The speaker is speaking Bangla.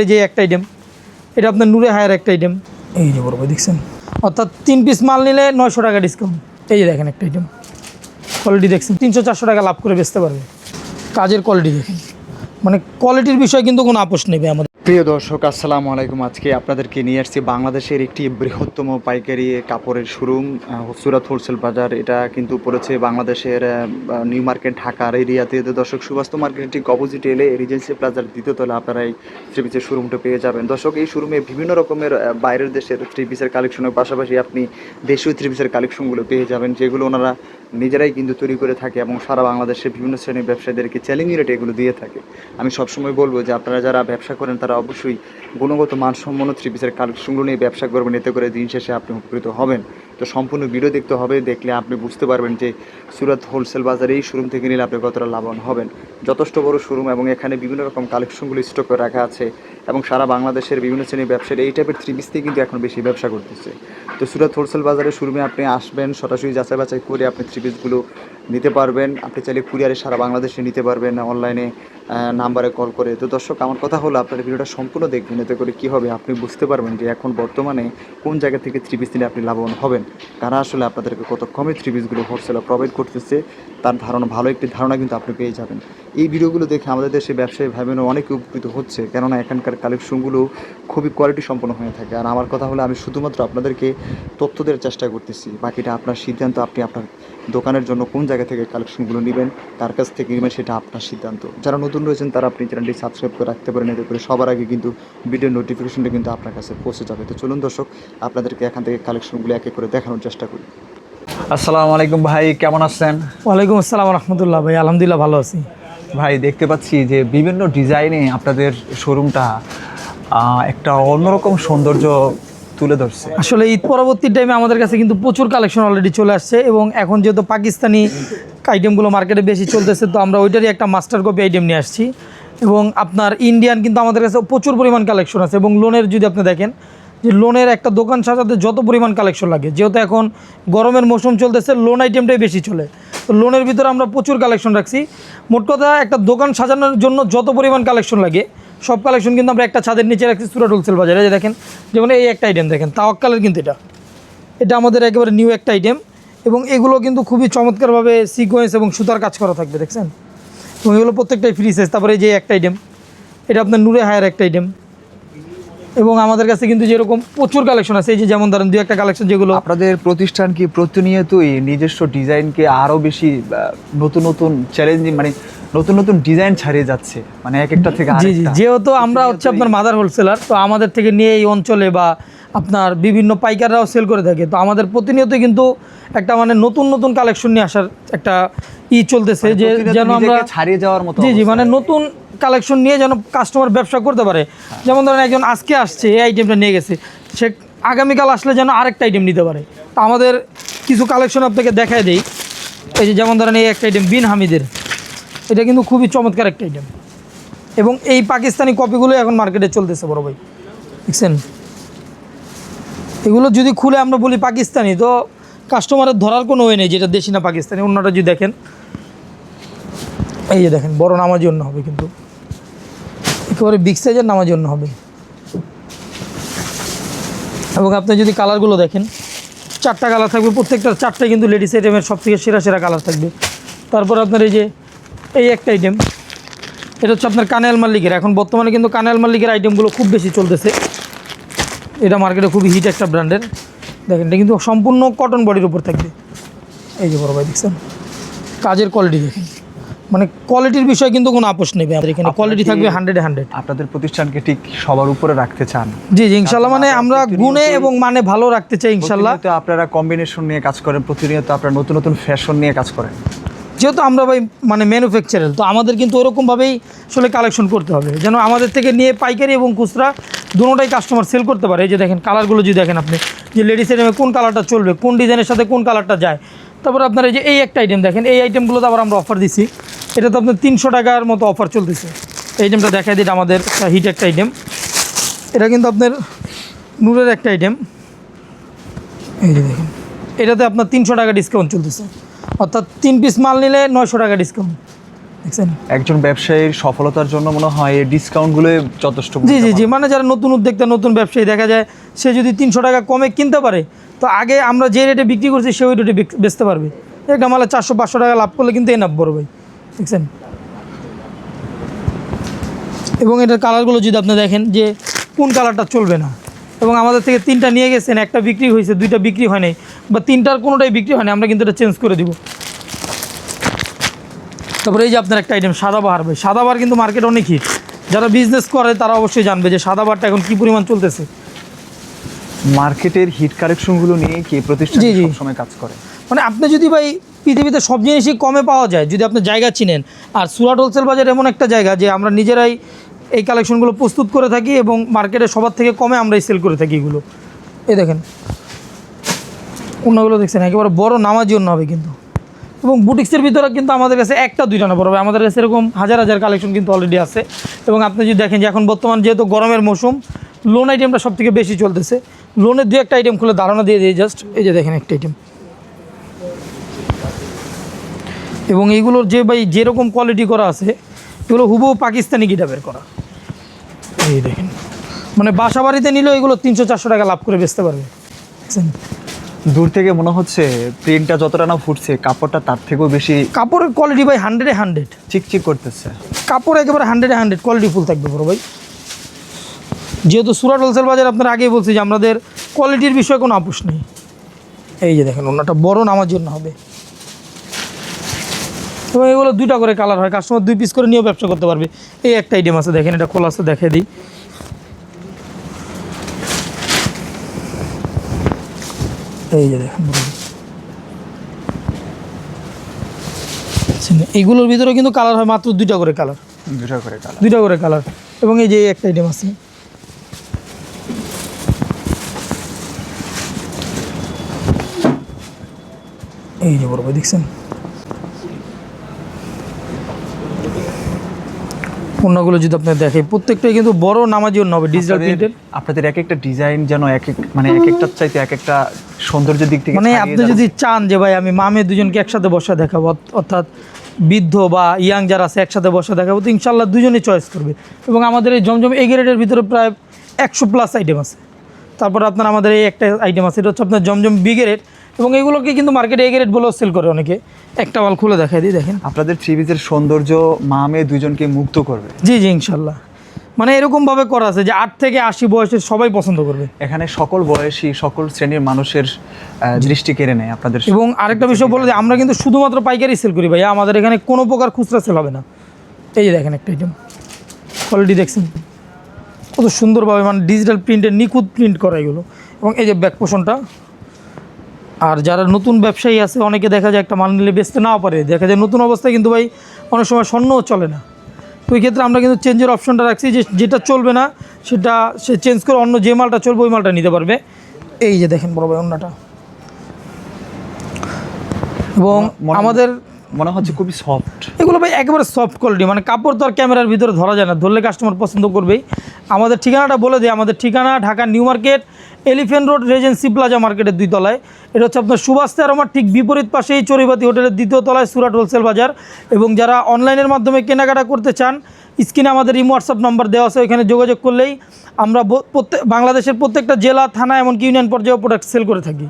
এই যে একটা আইটেম, এটা আপনার নূরে হায়ার একটা আইটেম। এই যে বড় ভাই দেখছেন, অর্থাৎ 3 পিস মাল নিলে 900 টাকা ডিসকাউন্ট। এই যে দেখেন একটা আইটেম, কোয়ালিটি দেখছেন 300-400 টাকা লাভ করে বেচতে পারবে। কাজের কোয়ালিটি দেখেন, মানে কোয়ালিটির বিষয়ে কিন্তু কোনো আপোষ নেবে আমাদের। প্রিয় দর্শক, আসসালামু আলাইকুম। আজকে আপনাদেরকে নিয়ে আসছি বাংলাদেশের একটি বৃহত্তম পাইকারি কাপড়ের শোরুম সুরাত হোলসেল বাজার। এটা কিন্তু পড়েছে বাংলাদেশের নিউ মার্কেট ঢাকার এরিয়াতে। তো দর্শক, সুবাস্তু মার্কেটের ঠিক অপোজিট এলে রিজেন্সি প্লাজার দ্বিতীয় তলা আপনারা এই থ্রি পিসের শোরুমটা পেয়ে যাবেন। দর্শক, এই শোরুমে বিভিন্ন রকমের বাইরের দেশের থ্রি পিসের কালেকশনের পাশাপাশি আপনি দেশীয় থ্রি পিসের কালেকশনগুলো পেয়ে যাবেন, যেগুলো ওনারা নিজেরাই কিন্তু তৈরি করে থাকে এবং সারা বাংলাদেশের বিভিন্ন শ্রেণীর ব্যবসায়ীদেরকে চ্যালেঞ্জিং রেটে এগুলো দিয়ে থাকে। আমি সবসময় বলবো যে আপনারা যারা ব্যবসা করেন তারা অবশ্যই গুণগত মানসম্পন্ন থ্রি পিসের কালেকশনগুলো নিয়ে ব্যবসা করবেন, এতে করে দিন শেষে আপনি উপকৃত হবেন। তো সম্পূর্ণ ভিডিও দেখতে হবে, দেখলে আপনি বুঝতে পারবেন যে সুরাত হোলসেল বাজারে এই শোরুম থেকে নিলে আপনি কতটা লাভবান হবেন। যথেষ্ট বড় শোরুম এবং এখানে বিভিন্ন রকম কালেকশনগুলো স্টক করে রাখা আছে এবং সারা বাংলাদেশের বিভিন্ন শ্রেণীর ব্যবসায়ী এই টাইপের থ্রি পিস দিয়ে কিন্তু এখন বেশি ব্যবসা করতেছে। তো সুরাত হোলসেল বাজারের শোরুমে আপনি আসবেন, সরাসরি যাচাই বাছাই করে আপনি থ্রি পিসগুলো নিতে পারবেন। আপনি চাইলে কুরিয়ারে সারা বাংলাদেশে নিতে পারবেন, অনলাইনে নাম্বারে কল করে। তো দর্শক, আমার কথা হলো আপনার ভিডিওটা সম্পূর্ণ দেখবেন, এতে করে কী হবে আপনি বুঝতে পারবেন যে এখন বর্তমানে কোন জায়গা থেকে থ্রি পিস নিলে আপনি লাভবান হবেন, কারা আসলে আপনাদেরকে কত কমে থ্রি পিসগুলো হোলসেলে প্রোভাইড করতেছে তার ধারণা, ভালো একটি ধারণা কিন্তু আপনি পেয়ে যাবেন। এই ভিডিওগুলো দেখে আমাদের দেশে ব্যবসায়ী ভাই বোনেরা অনেক উপকৃত হচ্ছে, কেননা এখানকার কালেকশনগুলো খুবই কোয়ালিটি সম্পন্ন হয়ে থাকে। আর আমার কথা হলো আমি শুধুমাত্র আপনাদেরকে তথ্য দেওয়ার চেষ্টা করতেছি, বাকিটা আপনার সিদ্ধান্ত। আপনি আপনার দোকানের জন্য কোন জায়গা থেকে কালেকশনগুলো নেবেন, কার কাছ থেকে নেবেন, সেটা আপনার সিদ্ধান্ত। যারা নতুন রয়েছেন তারা আপনি চ্যানেলটি সাবস্ক্রাইব করে রাখতে পারেন, এতে করে সবার আগে কিন্তু ভিডিও নোটিফিকেশনটা কিন্তু আপনার কাছে পৌঁছে যাবে। তো চলুন দর্শক, আপনাদেরকে এখান থেকে কালেকশনগুলো এক এক করে দেখানোর চেষ্টা করি। আসসালামু আলাইকুম ভাই, কেমন আছেন? ওয়ালাইকুম আসসালাম রহমতুল্লাহ। ভাই আলহামদুলিল্লাহ ভালো আছি ভাই, দেখতে পাচ্ছি যে বিভিন্ন ডিজাইনে আপনাদের শোরুমটা একটা অন্যরকম সৌন্দর্য তুলে ধরছে। আসলে ঈদ পরবর্তী টাইমে আমাদের কাছে কিন্তু প্রচুর কালেকশন অলরেডি চলে আসছে এবং এখন যেহেতু পাকিস্তানি আইটেমগুলো মার্কেটে বেশি চলতেছে, তো আমরা ওইটারই একটা মাস্টার কপি আইটেম নিয়ে আসছি। এবং আপনার ইন্ডিয়ান কিন্তু আমাদের কাছে প্রচুর পরিমাণ কালেকশন আছে। এবং লোনের যদি আপনি দেখেন যে লোনের একটা দোকান সাজাতে যত পরিমাণ কালেকশন লাগে, যেহেতু এখন গরমের মৌসুম চলতেছে, লোন আইটেমটাই বেশি চলে। তো লোনের ভিতরে আমরা প্রচুর কালেকশন রাখছি। মোট কথা একটা দোকান সাজানোর জন্য যত পরিমাণ কালেকশন লাগে সব কালেকশন কিন্তু আমরা একটা ছাদের নিচে রাখছি সুরাট হোলসেল বাজারে। যে দেখেন, যেমন এই একটা আইটেম দেখেন, তাওয়াক্কালের কিন্তু এটা আমাদের একেবারে নিউ একটা আইটেম এবং এগুলো কিন্তু খুবই চমৎকারভাবে সিকোয়েন্স এবং সুতার কাজ করা থাকবে, দেখছেন। এবং এগুলো প্রত্যেকটাই ফ্রি সাইজ। তারপরে এই যে একটা আইটেম, এটা আপনার নূরে হায়ার একটা আইটেম। এবং আমাদের কাছে কিন্তু যেরকম প্রচুর কালেকশন আছে, এই যে যেমন ধরেন 2-1টা কালেকশন যেগুলো। আপনাদের প্রতিষ্ঠান কি প্রতিনিয়তই নিজস্ব ডিজাইনকে আরও বেশি নতুন নতুন চ্যালেঞ্জিং, মানে নতুন নতুন ডিজাইন ছাড়িয়ে যাচ্ছে, মানে এক একটা থেকে জি জি, যেহেতু আমরা হচ্ছে আপনার মাদার হোলসেলার, তো আমাদের থেকে নিয়ে এই অঞ্চলে বা আপনার বিভিন্ন পাইকাররাও সেল করে থাকে। তো আমাদের প্রতিনিয়ত কিন্তু একটা মানে নতুন নতুন কালেকশন নিয়ে আসার একটা চলতেছে, যে যেন আমরা ছাড়িয়ে যাওয়ার মতো। জি জি, মানে নতুন কালেকশন নিয়ে যেন কাস্টমার ব্যবসা করতে পারে। যেমন ধরেন একজন আজকে আসছে, এই আইটেমটা নিয়ে গেছে, সে আগামীকাল আসলে যেন আরেকটা আইটেম নিতে পারে। তো আমাদের কিছু কালেকশন আপনাকে দেখায় দেই। এই যে যেমন ধরেন এই একটা আইটেম বিন হামিদের, এটা কিন্তু খুবই চমৎকার একটা আইটেম এবং এই পাকিস্তানি কপিগুলো এখন মার্কেটে চলতেছে বড় ভাই, দেখছেন। এগুলো যদি খুলে আমরা বলি পাকিস্তানি, তো কাস্টমারের ধরার কোনো ওয়ে নেই যেটা দেশি না পাকিস্তানি। অন্যটা যদি দেখেন, এই যে দেখেন, বড় নামার জন্য হবে, কিন্তু একেবারে বিগ সাইজের নামার জন্য হবে। এবং আপনি যদি কালারগুলো দেখেন, 4টা কালার থাকবে, প্রত্যেকটা 4টাই কিন্তু লেডিস আইটেমের সব থেকে সেরা সেরা কালার থাকবে। তারপর আপনার এই যে এই একটা আইটেম, এটা হচ্ছে আপনার কানে আলমাল্লিকের। এখন বর্তমানে কিন্তু কানে আলমাল্লিকের আইটেমগুলো খুব বেশি চলতেছে, এটা মার্কেটে খুবই হিট একটা ব্র্যান্ডের। দেখেন, এটা কিন্তু সম্পূর্ণ কটন বডির উপর থাকবে। এই যে বড় ভাই দেখছেন, কাজের কোয়ালিটি দেখেন, মানে কোয়ালিটির বিষয়ে কিন্তু কোনো আপোষ নেবে আমাদের এখানে। কোয়ালিটি থাকবে 100-100। আপনাদের প্রতিষ্ঠানকে ঠিক সবার উপরে রাখতে চান? জি জি, ইনশাল্লাহ। মানে আমরা গুণে এবং মানে ভালো রাখতে চাই ইনশাল্লাহ। তো আপনারা কম্বিনেশন নিয়ে কাজ করেন, প্রতিনিয়ত আপনারা নতুন নতুন ফ্যাশন নিয়ে কাজ করেন। যেহেতু আমরা ভাই মানে ম্যানুফ্যাকচারার, তো আমাদের কিন্তু ওরকমভাবেই আসলে কালেকশন করতে হবে যেন আমাদের থেকে নিয়ে পাইকারি এবং খুচরা দুটোটাই কাস্টমার সেল করতে পারে। এই যে দেখেন, কালারগুলো যদি দেখেন আপনি, যে লেডিস আইটেমে কোন কালারটা চলবে, কোন ডিজাইনের সাথে কোন কালারটা যায়। তারপর আপনার এই যে এই একটা আইটেম দেখেন, এই আইটেমগুলোতে আবার আমরা অফার দিছি। এটা তো আপনার 300 টাকার মতো অফার চলতেছে। এই আইটেমটা দেখাই দিই, আমাদের হিট একটা আইটেম। এটা কিন্তু আপনার নূরের একটা আইটেম। এই যে দেখেন, এটাতে আপনার 300 টাকা ডিসকাউন্ট চলতেছে, অর্থাৎ 3 পিস মাল নিলে 900 টাকা ডিসকাউন্ট। দেখছেন। একজন ব্যবসায়ীর সফলতার জন্য মনে হয় এই ডিসকাউন্টগুলো যথেষ্ট। জি, মানে যারা নতুন উদ্যোক্তা, নতুন ব্যবসায়ী, দেখা যায় সে যদি 300 টাকা কমে কিনতে পারে, তো আগে আমরা যে রেটে বিক্রি করছি সে ওই রেটে বেচতে পারবে। একটা মালে 400-500 টাকা লাভ করলে কিন্তু এনাফ বড় ভাই, দেখছেন। এবং এটার কালারগুলো যদি আপনি দেখেন যে কোন কালারটা চলবে না, এবং আমাদের থেকে 3টা নিয়ে গেছেন, একটা বিক্রি হয়েছে, 2টা বিক্রি হয় নাই, বা 3টার কোনোটাই বিক্রি হয় না, আমরা কিন্তু এটা চেঞ্জ করে দিব। তারপরে এই যে আপনার একটা আইটেম সাদাবাহার ভাই, সাদাবাহার কিন্তু মার্কেটে অনেক হিট। যারা বিজনেস করে তারা অবশ্যই জানবে যে সাদাবাহারটা এখন কী পরিমাণ চলতেছে। মার্কেটের হিট কালেকশনগুলো নিয়ে কি প্রতিষ্ঠান জি। সবসময় কাজ করে? মানে আপনি যদি ভাই পৃথিবীতে সব জিনিসই কমে পাওয়া যায়, যদি আপনি জায়গা চিনেন। আর সুরাট হোলসেল বাজার এমন একটা জায়গা যে আমরা নিজেরাই এই কালেকশনগুলো প্রস্তুত করে থাকি এবং মার্কেটে সবার থেকে কমে আমরাই সেল করে থাকি এগুলো। এই দেখেন অন্যগুলো দেখছেন একেবারে বড় নামাজি অন্য হবে কিন্তু। এবং বুটিক্সের ভিতরে কিন্তু আমাদের কাছে 1টা-2টা না বড় ভাই, আমাদের কাছে এরকম হাজার হাজার কালেকশন কিন্তু অলরেডি আছে। এবং আপনি যদি দেখেন যে এখন বর্তমান যেহেতু গরমের মৌসুম, লোন আইটেমটা সব থেকে বেশি চলতেছে। লোনের 2-1টা আইটেম খুলে ধারণা দিয়ে দিই জাস্ট। এই যে দেখেন একটা আইটেম, এবং এইগুলোর যে ভাই যেরকম কোয়ালিটি করা আছে, এগুলো হুবহু পাকিস্তানি গিটাবের করা। এই দেখেন, মানে বাসা বাড়িতে নিলেও এগুলো 300-400 টাকা লাভ করে বেচতে পারবে, বুঝছেন। দূর থেকে মনে হচ্ছে প্রিন্টটা যতটা না ফুটছে, কাপড়টা তার থেকেও বেশি কাপড়ের কোয়ালিটি ভাই 100-এ 100, চিকচিক করতেছে। কাপড় একেবারে 100-এ 100 কোয়ালিটি ফুল থাকবে বড় ভাই। যেহেতু সুরাট হোলসেল বাজার আপনার আগেই বলছি যে আমাদের কোয়ালিটির বিষয়ে কোনো আপোষ নেই। এই যে দেখেন ওনাটা বড় নামার জন্য হবে, এবং এগুলো 2টা করে কালার হয়, কাস্টমার 2 পিস করে নিয়েও ব্যবসা করতে পারবে। এই একটা আইটেম আছে দেখেন, এটা খোলা আছে, দেখে দিই। এই যে দেখেন এইগুলোর ভিতরে কিন্তু কালার হয় মাত্র 2টা করে কালার, 2টা করে কালার। এবং এই যে একটা আইটেম আছে, এই যে বড় ভাই দেখছেন। অন্যগুলো যদি আপনার দেখে প্রত্যেকটাই কিন্তু বড় নামাজি অন্য হবে, ডিজিটাল প্রিন্টের। আপনাদের এক একটা ডিজাইন যেন এক একটার চাইতে এক একটা সৌন্দর্যের দিক থেকে মানে আপনি যদি চান যে ভাই আমি মামে দুজনকে একসাথে বসা দেখাবো, অর্থাৎ বৃদ্ধ বা ইয়াং যারা আছে একসাথে বসা দেখাবো, তো ইনশাল্লাহ দুজনেই চয়েস করবে। এবং আমাদের এই জমজম এ গ্রেডের ভিতরে প্রায় 100+ আইটেম আছে। তারপর আপনার আমাদের এই একটা আইটেম আছে, এটা হচ্ছে আপনার জমজম বি গ্রেড, এবং এগুলোকে কিন্তু মার্কেটে এ গ্রেড বলেও সেল করে অনেকে। একটা মাল খুলে দেখাই দিই, দেখেন। আপনাদের থ্রি পিসের সৌন্দর্য মা মেয়ে দুজনকে মুগ্ধ করবে। জি ইনশাল্লাহ, মানে এরকমভাবে করা আছে যে 8 থেকে 80 বয়সের সবাই পছন্দ করবে। এখানে সকল বয়সী সকল শ্রেণীর মানুষের দৃষ্টি কেড়ে নেয় আপনাদের। এবং আরেকটা বিষয় বলে যে আমরা কিন্তু শুধুমাত্র পাইকারি সেল করি ভাইয়া, আমাদের এখানে কোনো প্রকার খুচরা সেল হবে না। এই যে দেখেন একটা আইটেম, কোয়ালিটি দেখছেন কত সুন্দরভাবে, মানে ডিজিটাল প্রিন্টের নিখুঁত প্রিন্ট করা এগুলো। এবং এই যে ব্যাক পোষণটা। আর যারা নতুন ব্যবসায়ী আছে, অনেকে দেখা যায় একটা মাল নিলে বেচতে নাও পারে, দেখা যায় নতুন অবস্থায় কিন্তু ভাই অনেক সময় স্বর্ণও চলে না। তো ওই ক্ষেত্রে আমরা কিন্তু চেঞ্জের অপশনটা রাখছি, যে যেটা চলবে না সেটা সে চেঞ্জ করে অন্য যে মালটা চলবে ওই মালটা নিতে পারবে। এই যে দেখেন বড় ভাই অন্যটা, এবং আমাদের মনে হচ্ছে খুবই সফট এগুলো ভাই, একেবারে সফট কোয়ালিটি। মানে কাপড় তো আর ক্যামেরার ভিতরে ধরা যায় না, ধরলে কাস্টমার পছন্দ করবেই। আমাদের ঠিকানাটা বলে দিই, আমাদের ঠিকানা Dhaka new market, elephant road, Regency plaza মার্কেটের 2 তলায়। এটা হচ্ছে আপনার সুভাষ তেরোমার ঠিক বিপরীত পাশেই চড়ুইবাতি হোটেলের 2য় তলায় সুরাট হোলসেল বাজার। এবং যারা অনলাইনের মাধ্যমে কেনাকাটা করতে চান, স্ক্রিনে আমাদের হোয়াটসঅ্যাপ নাম্বার দেওয়া আছে, ওইখানে যোগাযোগ করলেই আমরা বাংলাদেশের প্রত্যেকটা জেলা, থানা, এমনকি ইউনিয়ন পর্যায়ে প্রোডাক্ট সেল করে থাকি।